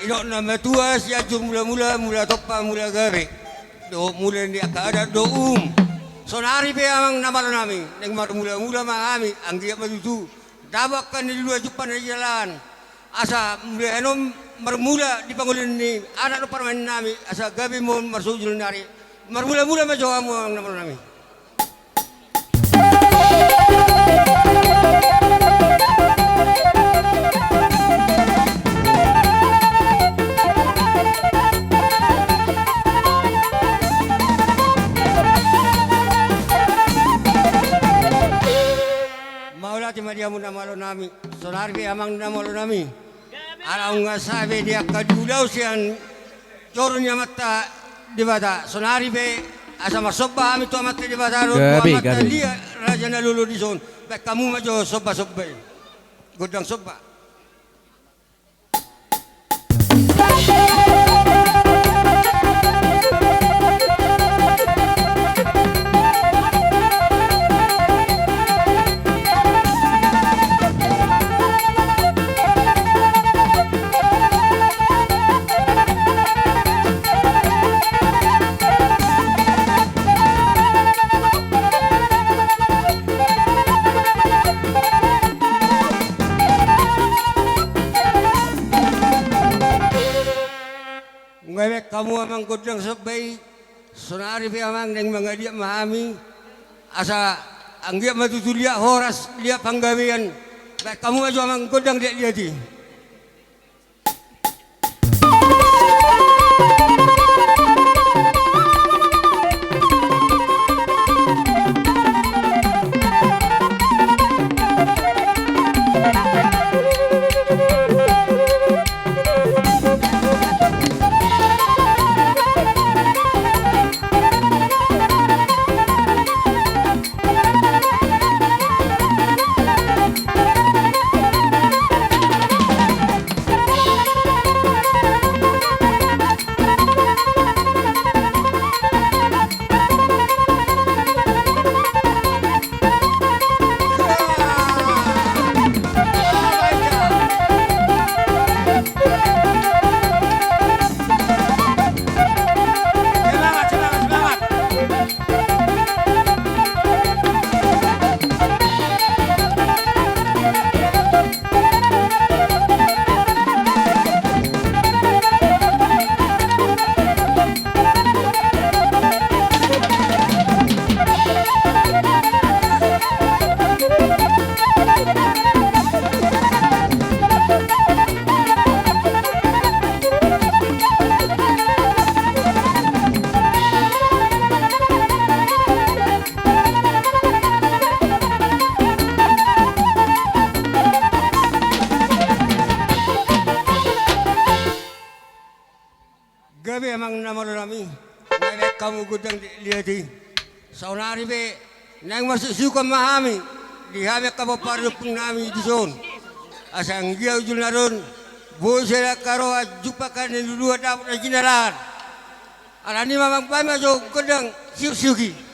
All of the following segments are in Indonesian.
Ino na matua siya mula topa mula gabi. Do mula ni akada do So nari pe amang namalo nami neng mula mangami ang giya matutu. Dabak kan ni dua jupan na jalan. Asa mula enom marmula di pangulin ni anak no parman nami asa gabi mo marsujul nari. Marmula majowa mo ang namalo nami. Dia muna malo nami, sonarbi amang namalo nami. Araw nga sabi dia kadulaw siyan, jornya mata di bata. Sonarbi asa masobba ami to mata di bata ro, mata dia raja na lulu di son. Baik kamu majo sobba, godang sobba. Ngewek kamu amang godang sabay, sonari pe amang neng mga dia mahami, asa ang dia matutulia horas dia panggawian, baik kamu aja amang godang dia di. Gabi amang namalo nami, ngewek kamu godang lihat di. Saunari be, nang masuk suka mahami, dihamek kamu parluk nami di son. Asang dia ujul naron, bosela karo jupakan dua dapat lagi nalar. Alani mamang pama jo godang siuki.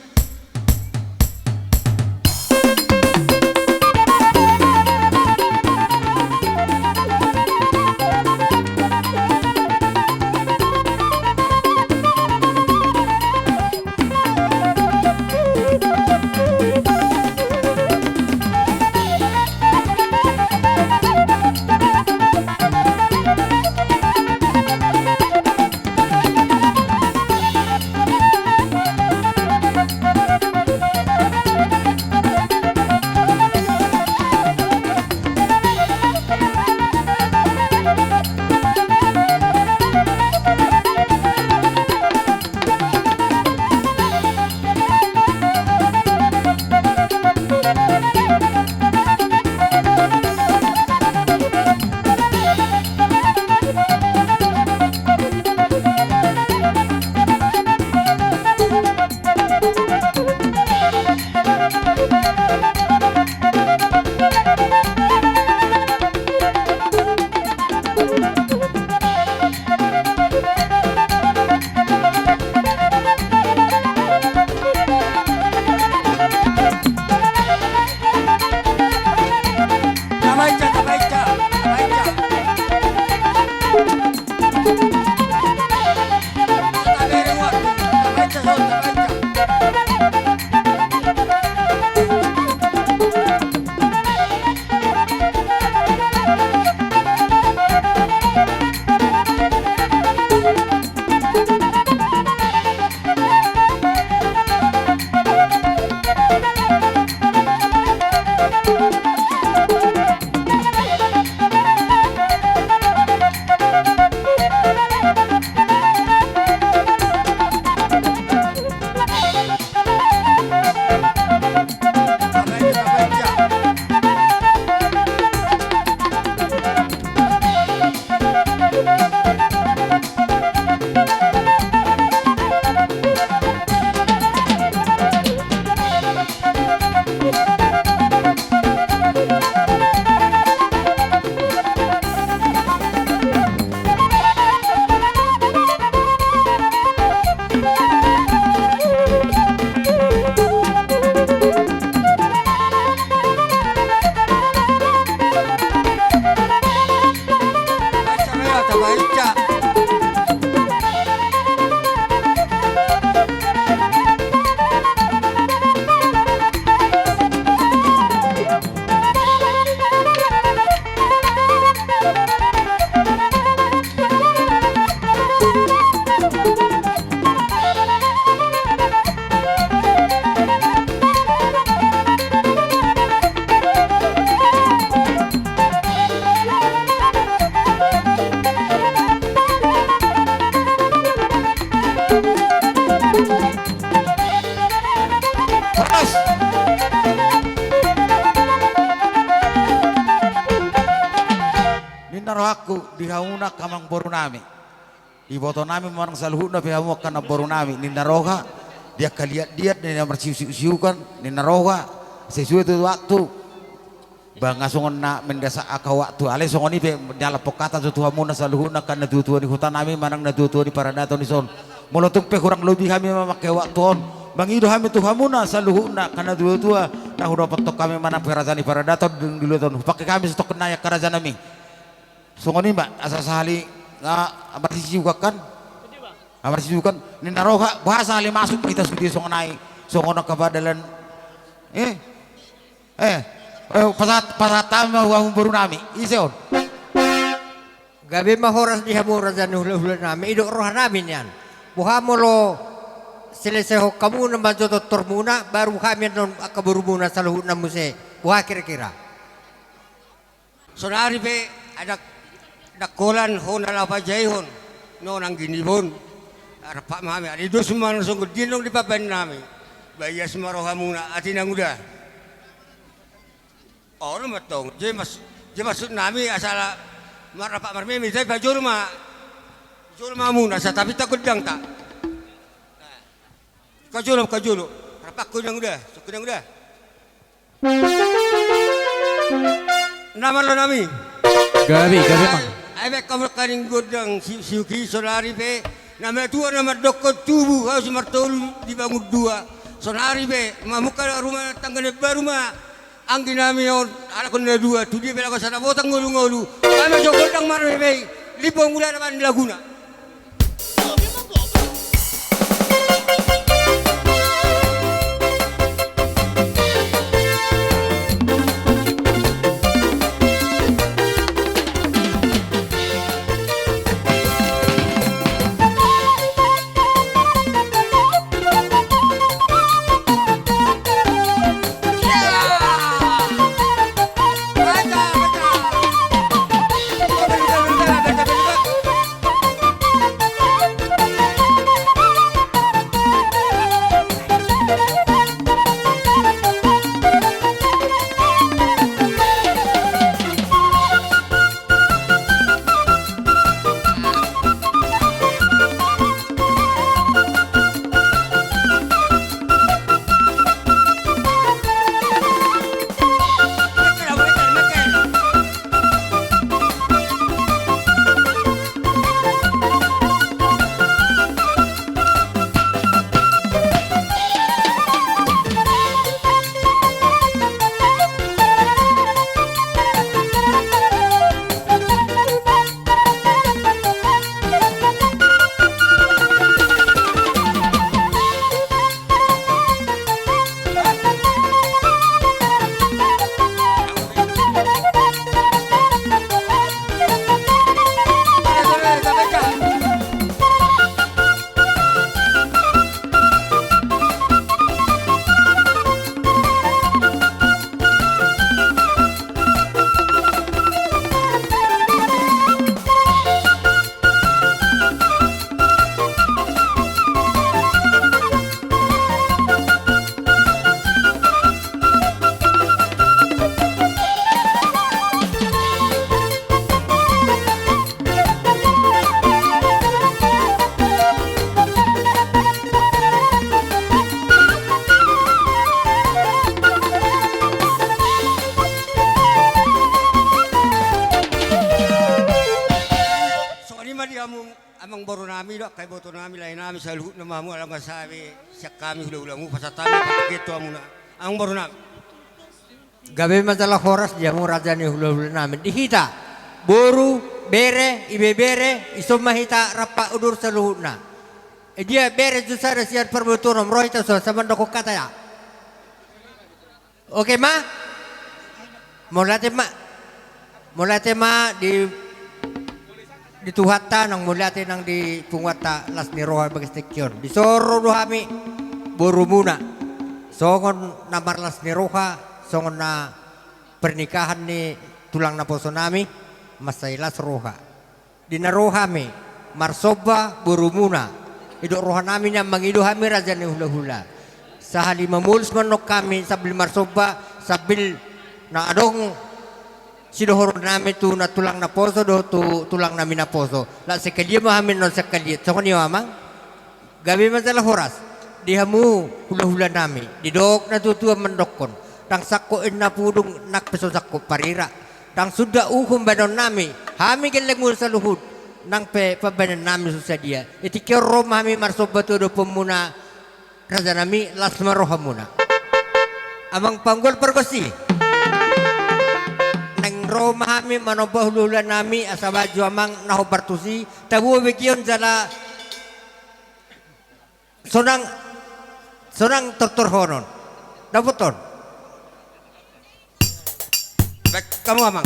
baca. Ninaro aku dihauna kamang boru nami. Iboto nami marang saluhuna pihamu kana boru nami. Ninaroga dia kaliat dia nina marsiu-siukan ninaroga sesuai tu waktu. Banga songon na mendasa aka waktu ale songon ibe nyala pokata tu hamuna saluhuna kana tutua di hutan nami marang na tutua di paradato ni son. Molotung pe kurang lebih kami memakai waktu on. Bang ido kami tu hamuna saluhuna kana tutua nah udah petok kami mana perazani paradato dulu ton. Pakai kami stok nayak kerajaan nami. Songoni mbak asal sahali amar juga kan amar juga kan ninaroga bahasa ali masuk kita sudi songonai songono kabadalan pasat tama wa baru nami iseon gabi mahoras di hamura dan hula-hula nami idok roh namin yan buhamolo seleseho kamu naman joto tormuna baru kami non akaburu muna sa luhut na muse buha kira-kira Sonari pe ada dakolan hon ala pajayhon no nang ginibon arpa mami ari do semua langsung dinong di papan nami baya semaroha muna atinang udah oh lo matong je masuk nami asala marapa marmemi saya bajur ma muna sa tapi tak gedang tak kajulo rapak kunang udah nama lo nami Gabi mang. Ay kamu kaning godang siuki sonari be nama tua nama dokot tubuh harus martolu dibangun dua sonari be mamuka rumah tanggane baru ma angin nami on anak kena dua tu dia bela sana botang ngolu kami godang marme be libong ulah naman laguna amang baru nami dok kay boto nami lain nami sa luhut na mamu alam sabi siya kami hula-hula mo pasatami patikito amuna ang baru nami gabi masalah horas dia mau raja ni hula-hula namin dihita boru, bere, ibebere, iso mahita rapa udur sa luhut na. Dia bere tu sa siyan perbutunom, roh ito so, sa mandoko kataya. Oke ma? Mulate ma di tuhata nang mulate nang di pungwata las ni roha bagastikyon. Di soro kami boru muna. Songon na marlas ni roha, songon na pernikahan ni tulang na poso nami, masailas roha. Di naroha mi, marsoba boru muna. Idok roha nami niya mangido kami raja ni hula-hula. Sa halimamuls manok kami sabil marsoba, sabil na adong sidohor namin tu na tulang na poso do tu tulang namin na poso. La sekali mahamin non sekali. So kani mamang gabi man sa horas. Dihamu hula-hula nami. Didok na tutua mendokon. Tang sakko na pudong nakpeso sakko parira. Tang sudah uhum banon nami. Hami geleng sa luhud. Nang pabanan nami susadia. Iti kero mami marsoba tu do pemuna raja nami lasma rohamuna. Amang panggol pergosi. Nang Roma kami manobahululan nami asaba juamang nahobartusi tabu begion jala sonang tortorhonon daputon Baik, kamu amang.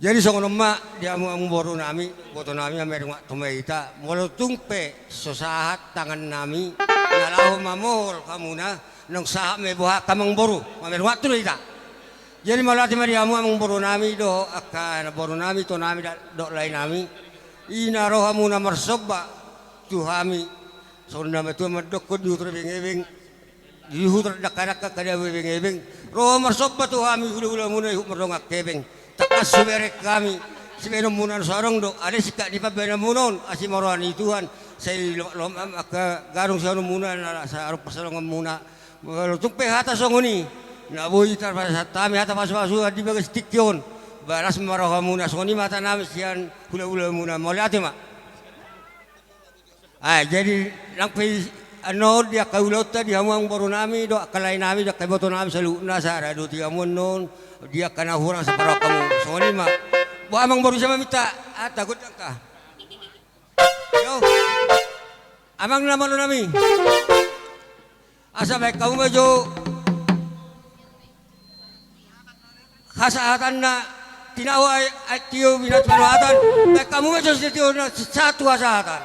Jadi sono mak dia ang boro nami, boto nami meron tumaita. Molo tungpe sosahat tangan nami, nalaho mamol kamuna nang sahat me buha kamang boro, meron tumaita. Jadi malati mariamu ang boro nami do akan boro nami to nami do lain nami. Inaroha muna marsoba tuhami. So nama tu madokko diutra bengebeng. Diutra dakarak kada bengebeng. Roha marsoba tuhami hulu-hulu muna merdongak kebeng. Takas suberek kami sebenarnya munan sorong do ada sikak di pabena munon asi marwani Tuhan saya lom aka garung sa munan sa arop pasalong muna kalau tumpe hata songoni na boy tar sa tami hata pasu di bagas tikyon baras maraha muna songoni mata namis sian hula-hula muna molate ma jadi lang pe ano dia kaulota di hamang baru nami do kalai nami do kaiboto nami sa luna sa rado tiga non dia kana hurang sa para kamu soni ma bu amang baru sama minta takut ka yo amang naman nami asa baik kamu maju khasahatan na tinawa ay tiyo binat panuhatan baik kamu maju sa tiyo na satu khasahatan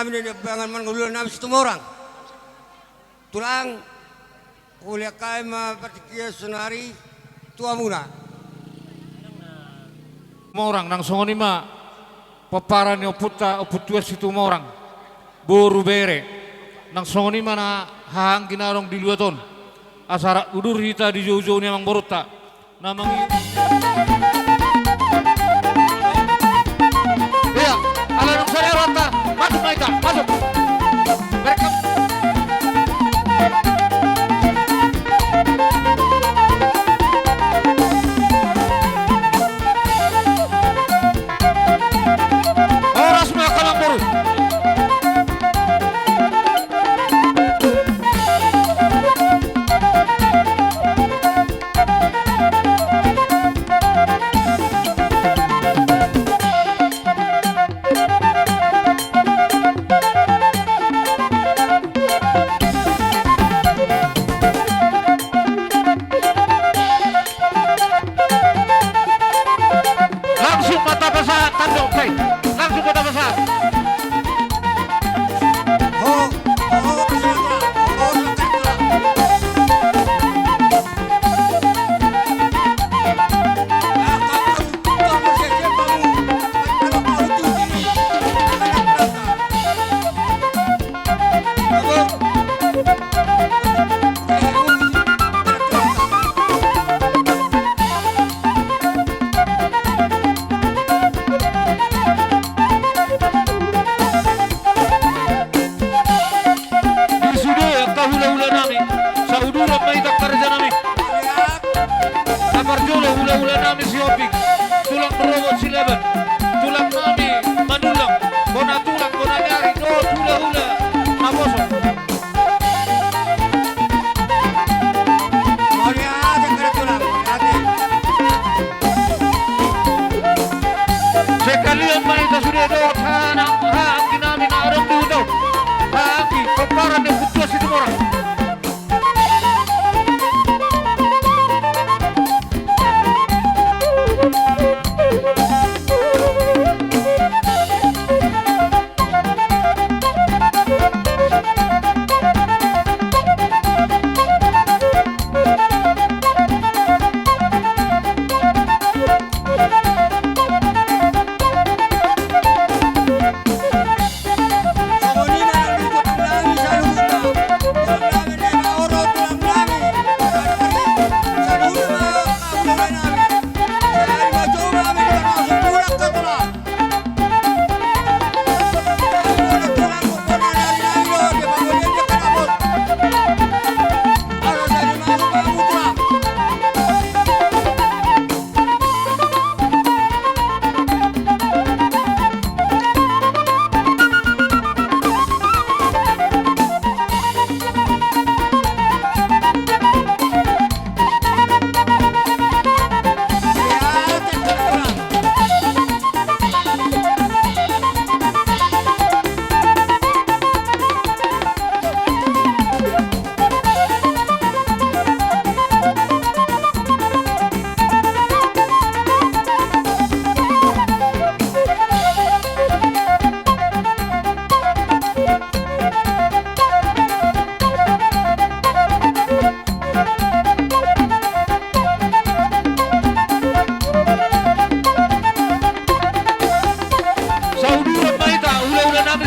kami dari bangan manggululan namin sa tumorang. Tulang, kuliah kay mapatikia sunari, tua muna. Morang nang songoni ma papara ni oputua situ morang boru bere nang songoni ma na hahang ginarong di luaton asara udur hita di jauh-jauh ni amang boruta namang iya ala nang sore rata masuk naika masuk mereka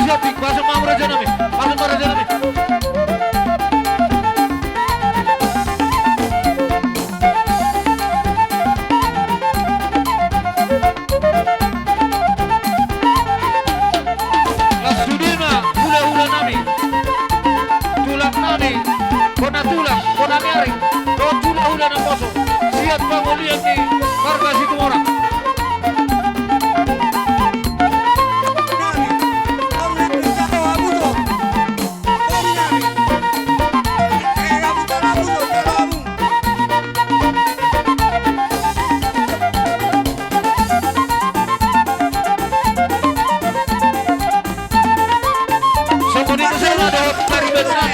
siap di pasang mau raja nami. Pasang mau raja nami. Sudima hula-hula nami. Tulang nami. Kona tulang, kona nyari. Kau hula-hula na poso. Siap pengulian di marga situ orang. Sokoni kesana dot dari Vietnam.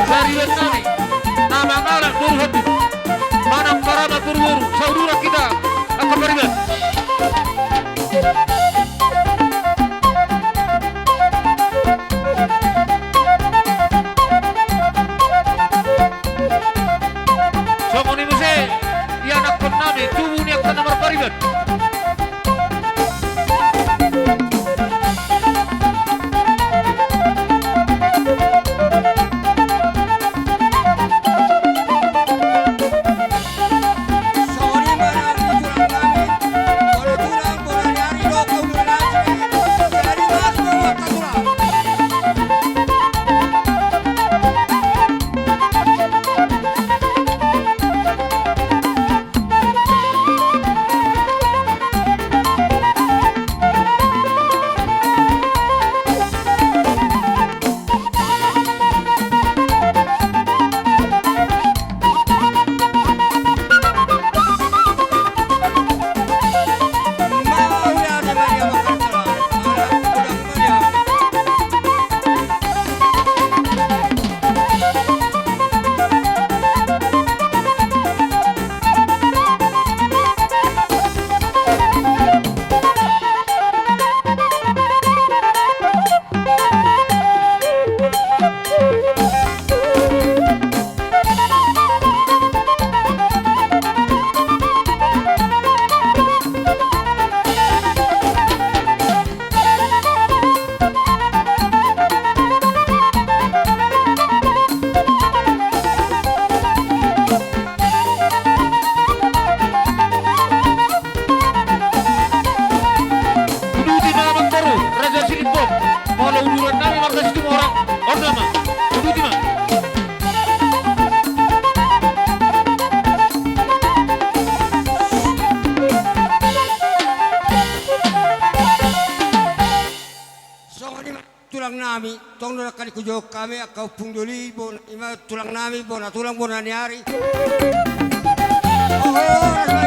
Dari Vietnam. Nama ngarak Nur Habib. Manang Karama Turwuru. Saudara kita akan beriman. Sokoni muse ya anak penami tubuh ni akan nomor beriman. tulang nami tong na kali kujo kami akau pungdoli bon ima tulang nami bon tulang bon hari oh